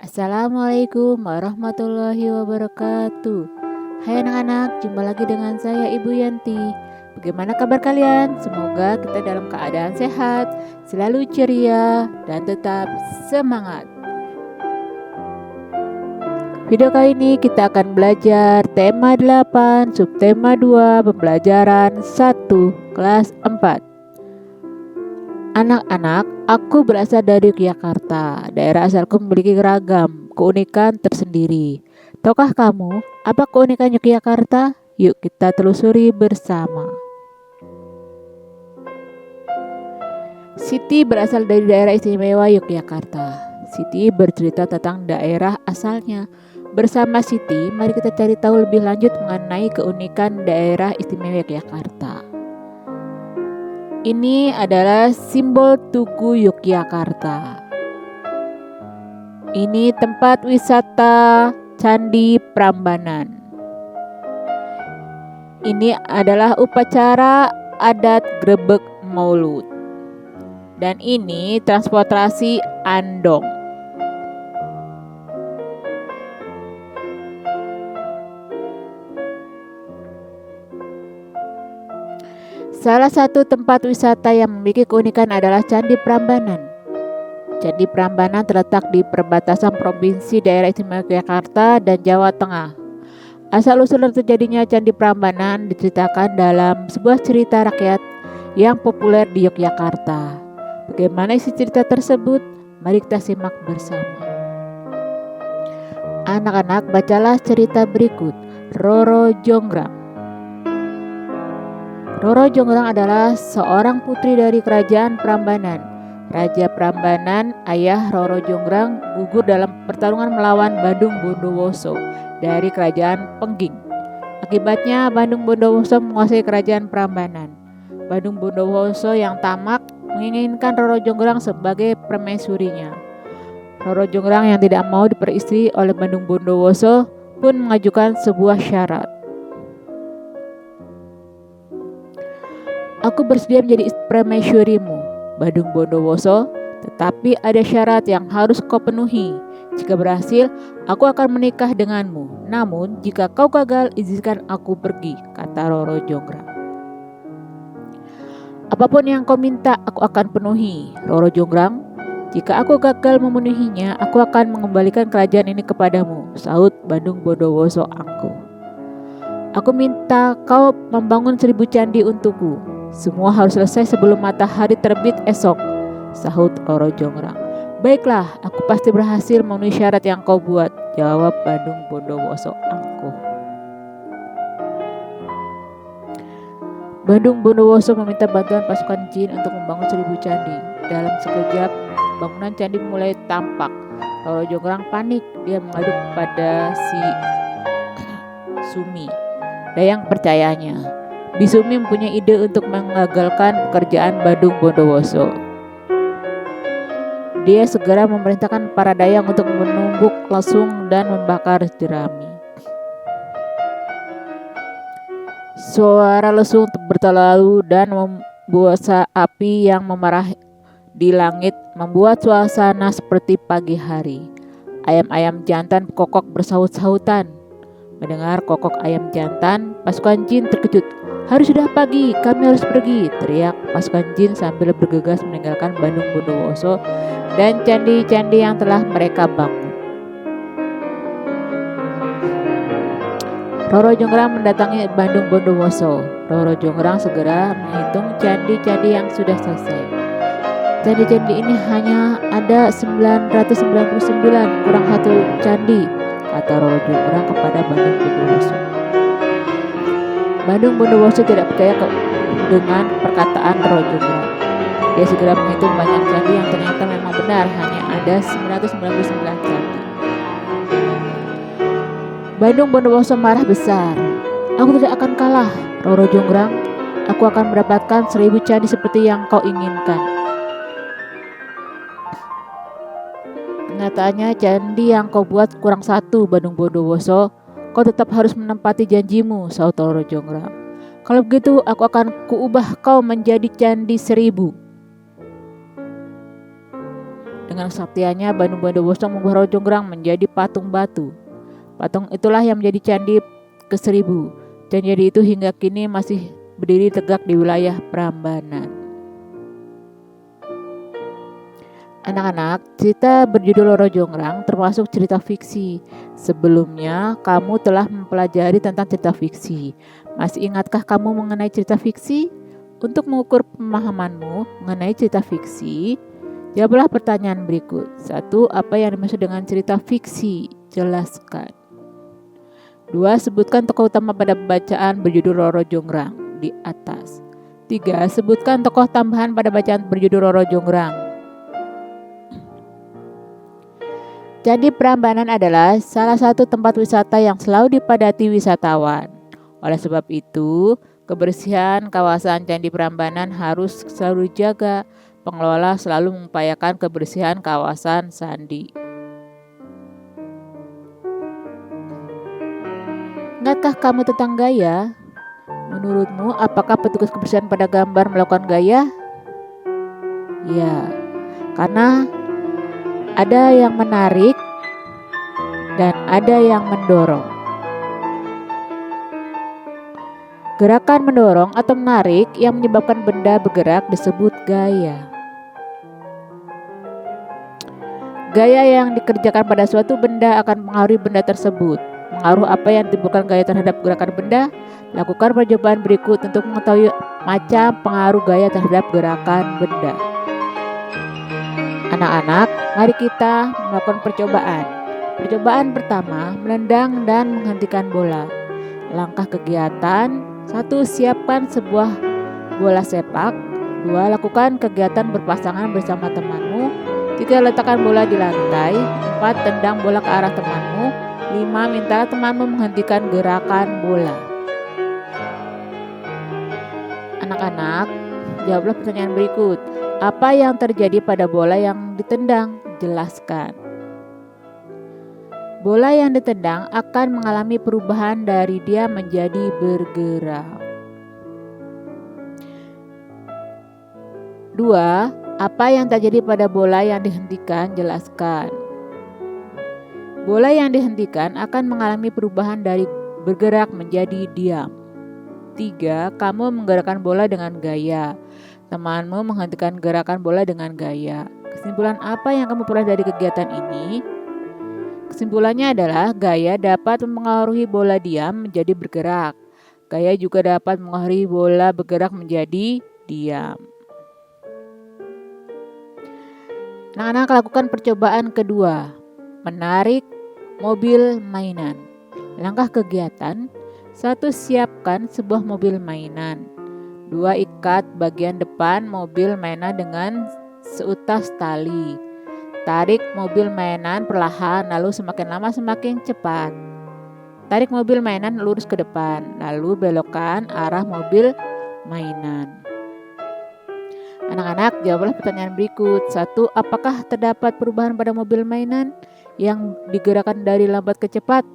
Assalamualaikum warahmatullahi wabarakatuh. Hai anak-anak, jumpa lagi dengan saya Ibu Yanti. Bagaimana kabar kalian? Semoga kita dalam keadaan sehat, selalu ceria, dan tetap semangat. Video kali ini kita akan belajar tema 8, subtema 2, pembelajaran 1, kelas 4. Anak-anak, aku berasal dari Yogyakarta. Daerah asalku memiliki ragam keunikan tersendiri. Tahukah kamu apa keunikan Yogyakarta? Yuk kita telusuri bersama. Siti berasal dari daerah istimewa Yogyakarta. Siti bercerita tentang daerah asalnya. Bersama Siti, mari kita cari tahu lebih lanjut mengenai keunikan daerah istimewa Yogyakarta. Ini adalah simbol Tugu Yogyakarta. Ini tempat wisata Candi Prambanan. Ini adalah upacara adat Grebeg Maulud. Dan ini transportasi andong. Salah satu tempat wisata yang memiliki keunikan adalah Candi Prambanan. Candi Prambanan terletak di perbatasan Provinsi Daerah Istimewa Yogyakarta dan Jawa Tengah. Asal-usul terjadinya Candi Prambanan diceritakan dalam sebuah cerita rakyat yang populer di Yogyakarta. Bagaimana isi cerita tersebut? Mari kita simak bersama. Anak-anak, bacalah cerita berikut. Roro Jonggrang. Roro Jonggrang adalah seorang putri dari kerajaan Prambanan. Raja Prambanan, ayah Roro Jonggrang, gugur dalam pertarungan melawan Bandung Bondowoso dari kerajaan Pengging. Akibatnya Bandung Bondowoso menguasai kerajaan Prambanan. Bandung Bondowoso yang tamak menginginkan Roro Jonggrang sebagai permaisurinya. Roro Jonggrang yang tidak mau diperistri oleh Bandung Bondowoso pun mengajukan sebuah syarat. Aku bersedia menjadi permaisurimu, Bandung Bondowoso, tetapi ada syarat yang harus kau penuhi. Jika berhasil, aku akan menikah denganmu. Namun, jika kau gagal, izinkan aku pergi, kata Roro Jonggrang. Apapun yang kau minta, aku akan penuhi, Roro Jonggrang. Jika aku gagal memenuhinya, aku akan mengembalikan kerajaan ini kepadamu, sahut Bandung Bondowoso angkuh. Aku minta kau membangun 1000 candi untukku. Semua harus selesai sebelum matahari terbit esok, sahut Roro Jonggrang. Baiklah, aku pasti berhasil memenuhi syarat yang kau buat, jawab Bandung Bondowoso angkuh. Bandung Bondowoso meminta bantuan pasukan jin untuk membangun 1000 candi. Dalam sekejap, bangunan candi mulai tampak. Roro Jonggrang panik, dia mengadu pada si Sumi, dayang percayanya. Bisumi mempunyai ide untuk mengagalkan pekerjaan Bandung Bondowoso. Dia segera memerintahkan para dayang untuk menumbuk lesung dan membakar jerami. Suara lesung berlalu dan membuat api yang memerah di langit membuat suasana seperti pagi hari. Ayam-ayam jantan kokok bersahut-sahutan. Mendengar kokok ayam jantan, pasukan jin terkejut. Hari sudah pagi, kami harus pergi, teriak pasukan jin sambil bergegas meninggalkan Bandung Bondowoso dan candi-candi yang telah mereka bangun. Roro Jonggrang mendatangi Bandung Bondowoso. Roro Jonggrang segera menghitung candi-candi yang sudah selesai. Candi-candi ini hanya ada 999, kurang 1 candi, kata Roro Jonggrang kepada Bandung Bondowoso. Bandung Bondowoso tidak percaya dengan perkataan Roro Jonggrang. Dia segera menghitung banyak candi yang ternyata memang benar, hanya ada 999 candi. Bandung Bondowoso marah besar. Aku tidak akan kalah, Roro Jonggrang. Aku akan mendapatkan 1000 candi seperti yang kau inginkan. Kenyataannya candi yang kau buat kurang 1, Bandung Bondowoso. Kau tetap harus menempati janjimu, sahut Roro Jonggrang. Kalau begitu, aku akan kuubah kau menjadi candi 1000. Dengan kesaktiannya, Bandung Bondowoso mengubah Roro Jonggrang menjadi patung batu. Patung itulah yang menjadi Candi ke-1000. Candi itu hingga kini masih berdiri tegak di wilayah Prambanan. Anak-anak, cerita berjudul Roro Jonggrang termasuk cerita fiksi. Sebelumnya, kamu telah mempelajari tentang cerita fiksi. Masih ingatkah kamu mengenai cerita fiksi? Untuk mengukur pemahamanmu mengenai cerita fiksi, jawablah pertanyaan berikut. 1. Apa yang dimaksud dengan cerita fiksi? Jelaskan. 2. Sebutkan tokoh utama pada bacaan berjudul Roro Jonggrang di atas. 3. Sebutkan tokoh tambahan pada bacaan berjudul Roro Jonggrang. Candi Prambanan adalah salah satu tempat wisata yang selalu dipadati wisatawan. Oleh sebab itu, kebersihan kawasan Candi Prambanan harus selalu dijaga. Pengelola selalu mengupayakan kebersihan kawasan candi. Ingatkah kamu tentang gaya? Menurutmu, apakah petugas kebersihan pada gambar melakukan gaya? Ya, karena ada yang menarik dan ada yang mendorong. Gerakan mendorong atau menarik yang menyebabkan benda bergerak disebut gaya. Gaya yang dikerjakan pada suatu benda akan mengaruhi benda tersebut. Pengaruh apa yang ditimbulkan gaya terhadap gerakan benda? Lakukan percobaan berikut untuk mengetahui macam pengaruh gaya terhadap gerakan benda. Anak-anak, mari kita melakukan percobaan. Percobaan pertama, menendang dan menghentikan bola. Langkah kegiatan: 1. Siapkan sebuah bola sepak. 2. Lakukan kegiatan berpasangan bersama temanmu. 3. Letakkan bola di lantai. 4. Tendang bola ke arah temanmu. 5. Minta temanmu menghentikan gerakan bola. Anak-anak, jawablah pertanyaan berikut. Apa yang terjadi pada bola yang ditendang? Jelaskan. Bola yang ditendang akan mengalami perubahan dari diam menjadi bergerak. 2. Apa yang terjadi pada bola yang dihentikan? Jelaskan. Bola yang dihentikan akan mengalami perubahan dari bergerak menjadi diam. 3. Kamu menggerakkan bola dengan gaya. Temanmu menghentikan gerakan bola dengan gaya. Kesimpulan apa yang kamu peroleh dari kegiatan ini? Kesimpulannya adalah gaya dapat mempengaruhi bola diam menjadi bergerak. Gaya juga dapat mempengaruhi bola bergerak menjadi diam. Anak-anak, lakukan percobaan kedua. Menarik mobil mainan. Langkah kegiatan: 1. Siapkan sebuah mobil mainan. 2. Ikat bagian depan mobil mainan dengan seutas tali. Tarik mobil mainan perlahan, lalu semakin lama semakin cepat. Tarik mobil mainan lurus ke depan, lalu belokkan arah mobil mainan. Anak-anak, jawablah pertanyaan berikut. 1. Apakah terdapat perubahan pada mobil mainan yang digerakkan dari lambat ke cepat?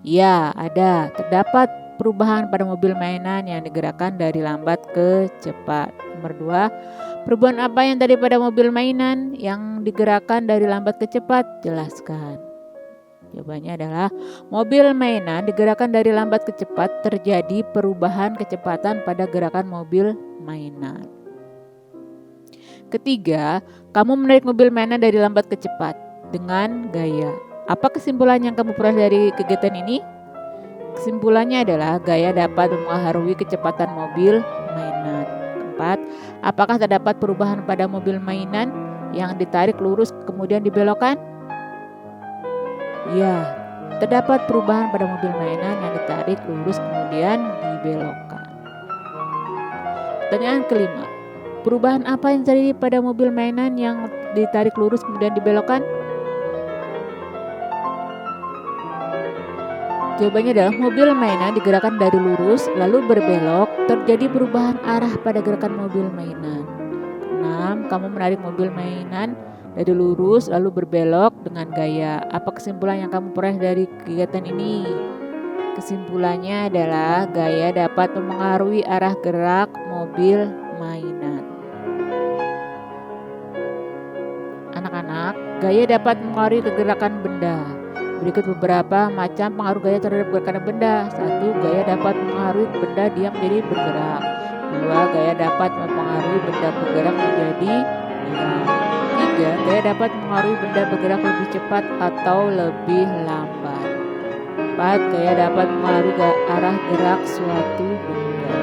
Ya, ada. Terdapat perubahan pada mobil mainan yang digerakkan dari lambat ke cepat. Nomor 2. Perubahan apa yang terjadi pada mobil mainan yang digerakkan dari lambat ke cepat? Jelaskan. Jawabannya adalah mobil mainan digerakkan dari lambat ke cepat, terjadi perubahan kecepatan pada gerakan mobil mainan. Ketiga, kamu menarik mobil mainan dari lambat ke cepat dengan gaya. Apa kesimpulan yang kamu peroleh dari kegiatan ini? Kesimpulannya adalah gaya dapat mempengaruhi kecepatan mobil mainan. 4. Apakah terdapat perubahan pada mobil mainan yang ditarik lurus kemudian dibelokkan? Ya, terdapat perubahan pada mobil mainan yang ditarik lurus kemudian dibelokkan. Pertanyaan kelima, perubahan apa yang terjadi pada mobil mainan yang ditarik lurus kemudian dibelokkan? Jawabannya adalah mobil mainan digerakkan dari lurus lalu berbelok, terjadi perubahan arah pada gerakan mobil mainan. 6. Kamu menarik mobil mainan dari lurus lalu berbelok dengan gaya. Apa kesimpulan yang kamu peroleh dari kegiatan ini? Kesimpulannya adalah gaya dapat mempengaruhi arah gerak mobil mainan. Gaya dapat mempengaruhi kegerakan benda. Berikut beberapa macam pengaruh gaya terhadap gerakan benda. 1. Gaya dapat mempengaruhi benda diam menjadi bergerak. 2. Gaya dapat mempengaruhi benda bergerak menjadi diam. 3. Gaya dapat mempengaruhi benda bergerak lebih cepat atau lebih lambat. 4. Gaya dapat mempengaruhi arah gerak suatu benda.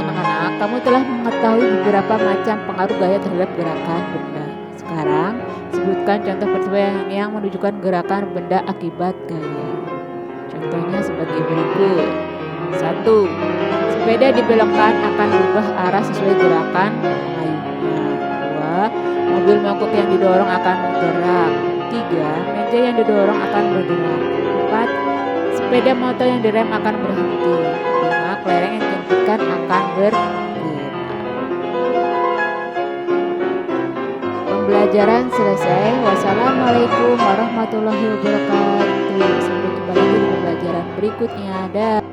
Anak-anak, kamu telah mengetahui beberapa macam pengaruh gaya terhadap gerakan benda. Sekarang, sebutkan contoh peristiwa yang menunjukkan gerakan benda akibat gaya. Contohnya sebagai berikut. 1. Sepeda dibelokkan akan berubah arah sesuai gerakan mengayuhnya. 2. Mobil mogok yang didorong akan bergerak. 3. Meja yang didorong akan bergerak. 4. Sepeda motor yang direm akan berhenti. 5. Kelereng yang dijentikan akan bergerak. Pembelajaran selesai. Wassalamualaikum warahmatullahi wabarakatuh. Sampai jumpa lagi di pembelajaran berikutnya. Dah.